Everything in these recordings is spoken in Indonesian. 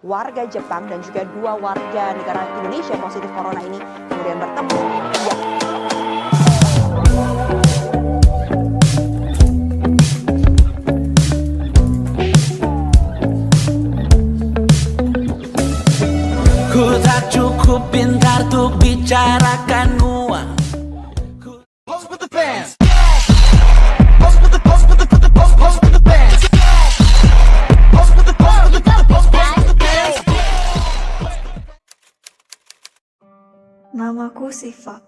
warga Jepang dan juga 2 warga negara Indonesia positif corona ini kemudian bertemu. Ku tak cukup pintar untuk bicarakan uang. Pose with the fans. Pose with the pose with the pose with the pose with the fans. Pose with the pose with the pose with the fans. Namaku Siva.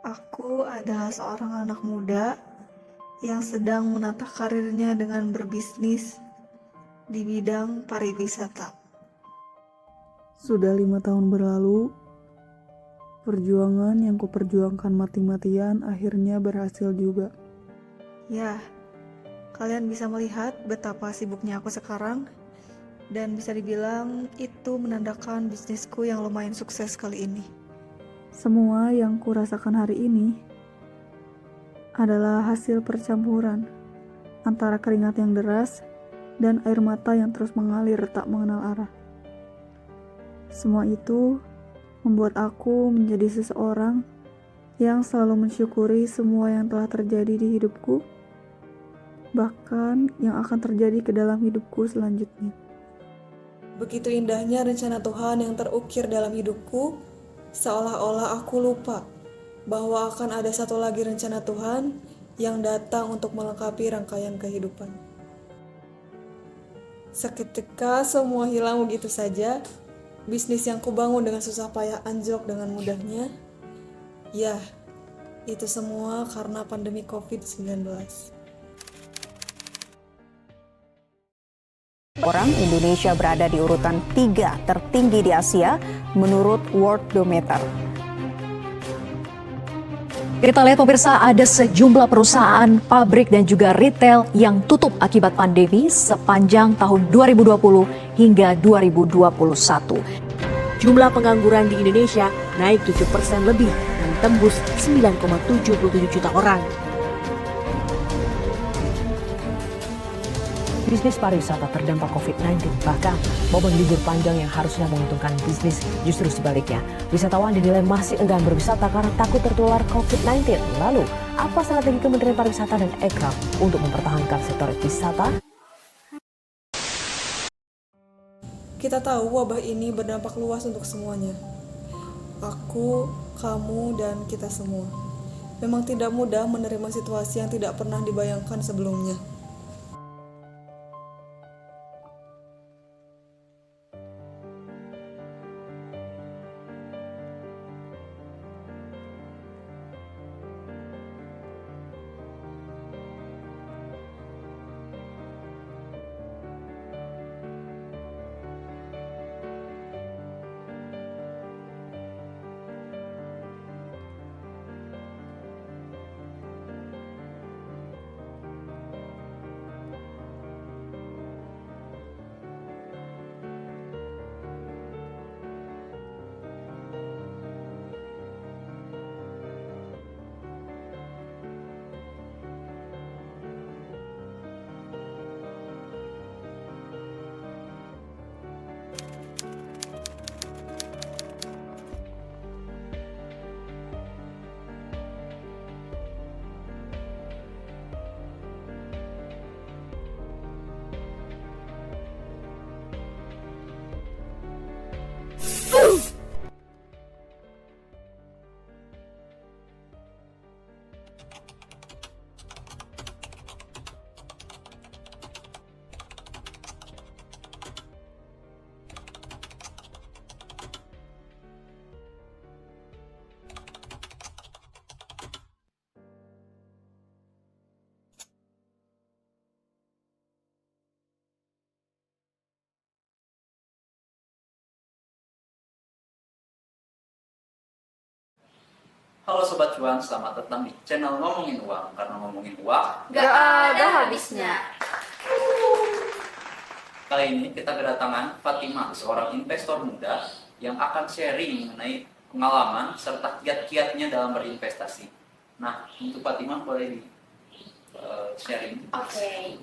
Aku adalah seorang anak muda yang sedang menata karirnya dengan berbisnis di bidang pariwisata. Sudah 5 tahun berlalu, perjuangan yang kuperjuangkan mati-matian akhirnya berhasil juga. Ya, kalian bisa melihat betapa sibuknya aku sekarang, dan bisa dibilang itu menandakan bisnisku yang lumayan sukses kali ini. Semua yang kurasakan hari ini adalah hasil percampuran antara keringat yang deras dan air mata yang terus mengalir tak mengenal arah. Semua itu membuat aku menjadi seseorang yang selalu mensyukuri semua yang telah terjadi di hidupku, bahkan yang akan terjadi ke dalam hidupku selanjutnya. Begitu indahnya rencana Tuhan yang terukir dalam hidupku, seolah-olah aku lupa bahwa akan ada satu lagi rencana Tuhan yang datang untuk melengkapi rangkaian kehidupan. Seketika semua hilang begitu saja. Bisnis yang kubangun dengan susah payah anjlok dengan mudahnya. Ya, itu semua karena pandemi COVID-19. Orang Indonesia berada di urutan 3 tertinggi di Asia menurut Worldometer. Kita lihat pemirsa, ada sejumlah perusahaan, pabrik dan juga retail yang tutup akibat pandemi sepanjang tahun 2020 hingga 2021. Jumlah pengangguran di Indonesia naik 7% lebih dan tembus 9,77 juta orang. Bisnis pariwisata terdampak COVID-19, bahkan momen libur panjang yang harusnya menguntungkan bisnis justru sebaliknya. Wisatawan dinilai masih enggan berwisata karena takut tertular COVID-19. Lalu, apa strategi Kementerian Pariwisata dan Ekraf untuk mempertahankan sektor wisata? Kita tahu wabah ini berdampak luas untuk semuanya. Aku, kamu, dan kita semua. Memang tidak mudah menerima situasi yang tidak pernah dibayangkan sebelumnya. Halo Sobat Cuan, selamat datang di channel Ngomongin Uang. Karena ngomongin uang gak ada habisnya. Kali ini kita kedatangan Fatimah, seorang investor muda yang akan sharing mengenai pengalaman serta kiat-kiatnya dalam berinvestasi. Nah, untuk Fatimah boleh di sharing. Oke.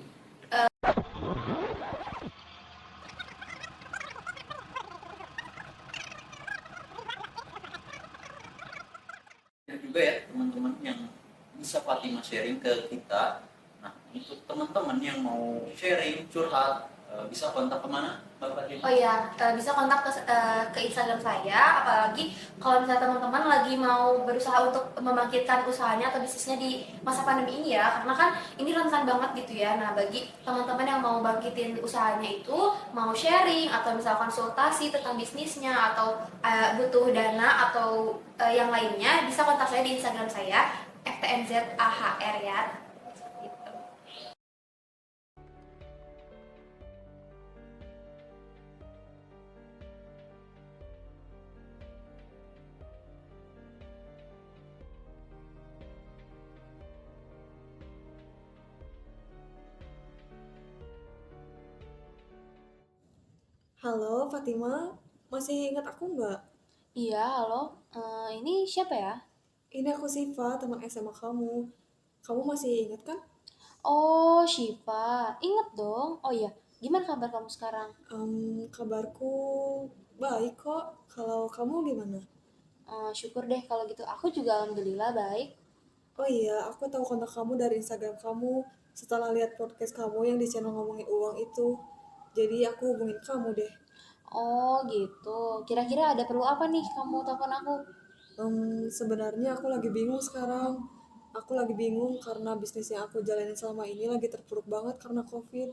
juga ya teman-teman yang bisa Fatima sharing ke kita. Nah, untuk teman-teman yang mau sharing, curhat, bisa kontak kemana Mbak Fatima? Oh iya, bisa kontak ke Instagram saya. Apalagi kalau misalnya teman-teman lagi mau berusaha untuk membangkitkan usahanya atau bisnisnya di masa pandemi ini ya, karena kan ini rentan banget gitu ya. Nah, bagi teman-teman yang mau bangkitin usahanya itu, mau sharing atau misalnya konsultasi tentang bisnisnya atau butuh dana atau yang lainnya, bisa kontak saya di Instagram saya @ftnzahr ya. Gitu. Halo Fatima, masih ingat aku nggak? Iya, halo. Ini siapa ya? Ini aku Siva, teman SMA kamu. Kamu masih ingat kan? Oh, Syifa. Ingat dong. Oh iya, gimana kabar kamu sekarang? Kabarku baik kok. Kalau kamu gimana? Syukur deh kalau gitu. Aku juga alhamdulillah baik. Oh iya, aku tahu kontak kamu dari Instagram kamu setelah lihat podcast kamu yang di channel ngomongin uang itu. Jadi aku hubungin kamu deh. Oh, gitu. Kira-kira ada perlu apa nih kamu telepon aku? Sebenarnya aku lagi bingung sekarang. Aku lagi bingung karena bisnis yang aku jalanin selama ini lagi terpuruk banget karena COVID.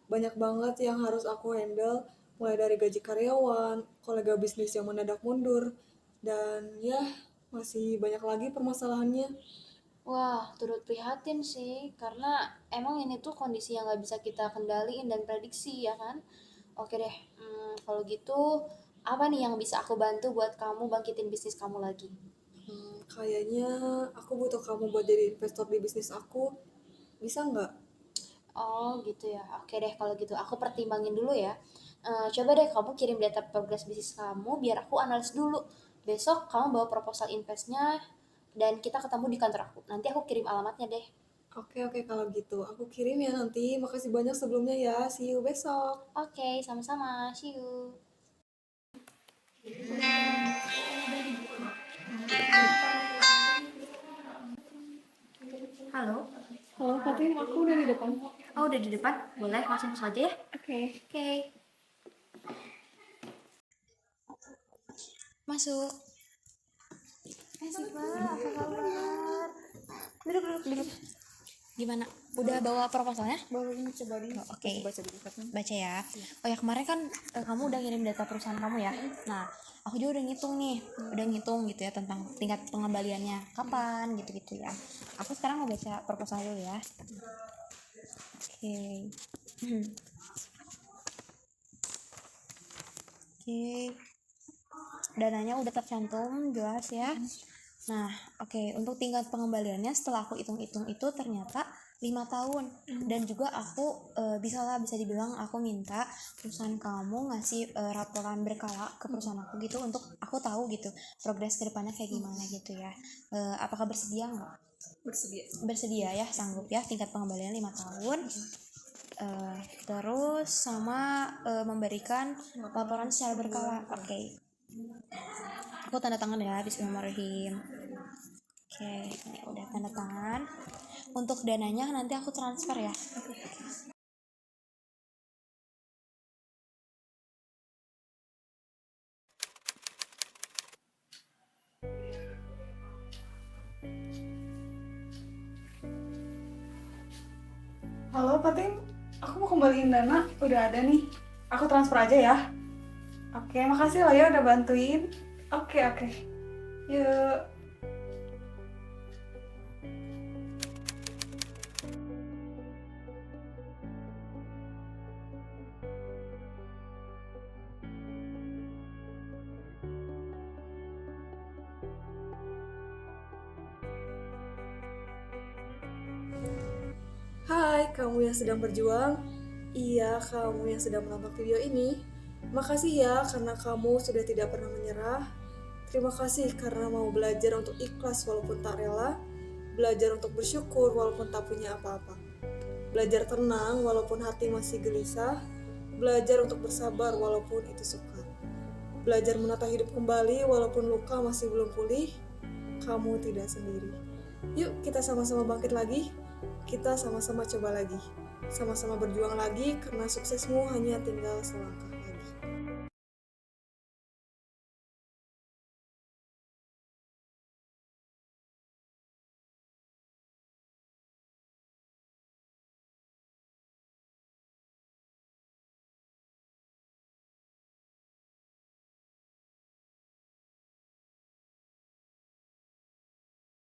Banyak banget yang harus aku handle, mulai dari gaji karyawan, kolega bisnis yang mendadak mundur, dan ya masih banyak lagi permasalahannya. Wah, turut prihatin sih. Karena emang ini tuh kondisi yang nggak bisa kita kendaliin dan prediksi ya kan? Oke deh, kalau gitu apa nih yang bisa aku bantu buat kamu bangkitin bisnis kamu lagi? Kayaknya aku butuh kamu buat jadi investor di bisnis aku. Bisa nggak? Oh gitu ya. Oke deh kalau gitu aku pertimbangin dulu ya. Coba deh kamu kirim data progres bisnis kamu biar aku analis dulu. Besok kamu bawa proposal investnya dan kita ketemu di kantor aku. Nanti aku kirim alamatnya deh. Oke, oke, kalau gitu. Aku kirim ya nanti. Makasih banyak sebelumnya ya. See you besok. Oke, sama-sama. See you. Halo. Halo Fatin, aku udah di depan. Oh udah di depan. Boleh langsung masuk aja ya. Oke. Oke. Masuk. Siva, apa kabar? Duduk. Gimana? Udah bawa proposalnya? Baru ini coba di Oke. baca dulu Fatin. Baca ya. Oh ya kemarin kan kamu udah ngirim data perusahaan kamu ya. Nah, aku juga udah ngitung gitu ya tentang tingkat pengembaliannya. Kapan gitu-gitu ya. Aku sekarang mau baca proposal dulu ya. Oke. Oke. Dananya udah tercantum jelas ya. Nah, oke, untuk tingkat pengembaliannya setelah aku hitung-hitung itu ternyata 5 tahun. Dan juga aku bisa dibilang aku minta perusahaan kamu ngasih laporan berkala ke perusahaan aku gitu untuk aku tahu gitu progres ke depannya kayak gimana gitu ya. Apakah bersedia nggak? Bersedia ya, sanggup ya tingkat pengembalian 5 tahun. Terus sama memberikan laporan secara berkala. Oke. Aku tanda tangan ya, bismillahirrahmanirrahim. Oke, ini udah tanda tangan. Untuk dananya nanti aku transfer ya. Halo Fatin, aku mau kembaliin dana. Udah ada nih. Aku transfer aja ya. Oke, makasih lah ya udah bantuin. Oke. Yuk. Hai, kamu yang sedang berjuang. Iya, kamu yang sedang menonton video ini. Makasih ya karena kamu sudah tidak pernah menyerah. Terima kasih karena mau belajar untuk ikhlas walaupun tak rela. Belajar untuk bersyukur walaupun tak punya apa-apa. Belajar tenang walaupun hati masih gelisah. Belajar untuk bersabar walaupun itu sukar. Belajar menata hidup kembali walaupun luka masih belum pulih. kamu tidak sendiri. Yuk kita sama-sama bangkit lagi, kita sama-sama coba lagi, sama-sama berjuang lagi karena suksesmu hanya tinggal selangkah.